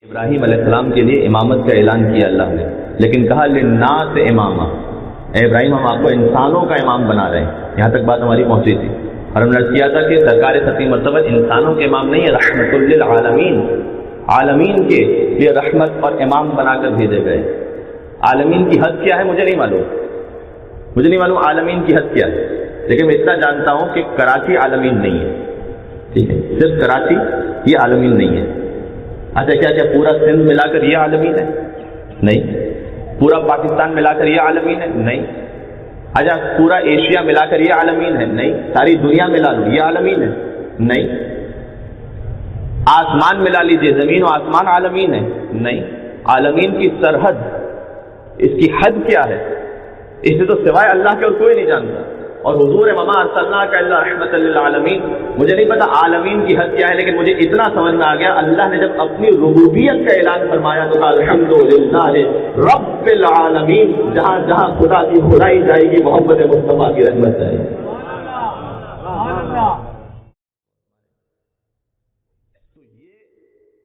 ابراہیم علیہ السلام کے لیے امامت کا اعلان کیا اللہ نے، لیکن کہا للناس اماما، اے ابراہیم ہم آپ کو انسانوں کا امام بنا رہے ہیں۔ یہاں تک بات ہماری پہنچی تھی اور ہم نے عرض کیا تھا کہ سرکار ختم مرتبہ انسانوں کے امام نہیں ہے، رحمت للعالمین، عالمین کے لیے رحمت اور امام بنا کر بھیجے گئے۔ عالمین کی حد کیا ہے مجھے نہیں معلوم عالمین کی حد کیا ہے، لیکن میں اتنا جانتا ہوں کہ کراچی عالمین نہیں ہے، ٹھیک ہے، صرف کراچی یہ عالمین نہیں ہے۔ اچھا کیا پورا سندھ ملا کر یہ عالمین ہے؟ نہیں۔ پورا پاکستان ملا کر یہ عالمین ہے؟ نہیں۔ اچھا پورا ایشیا ملا کر یہ عالمین ہے؟ نہیں۔ ساری دنیا ملا لو یہ عالمین ہے؟ نہیں۔ آسمان ملا لیجئے، زمین و آسمان عالمین ہے؟ نہیں۔ عالمین کی سرحد، اس کی حد کیا ہے، اسے تو سوائے اللہ کے اور کوئی نہیں جانتا۔ اور حضور وما ارسلناک الا رحمۃ للعالمین، مجھے نہیں پتا عالمین کی حد کیا ہے، لیکن مجھے اتنا سمجھ میں آ گیا اللہ نے جب اپنی ربوبیت کا اعلان فرمایا تو کہا الحمدللہ رب العالمین، جہاں جہاں خدا کی خدائی جائے گی محمد مصطفیٰ کی رحمت جائے گی۔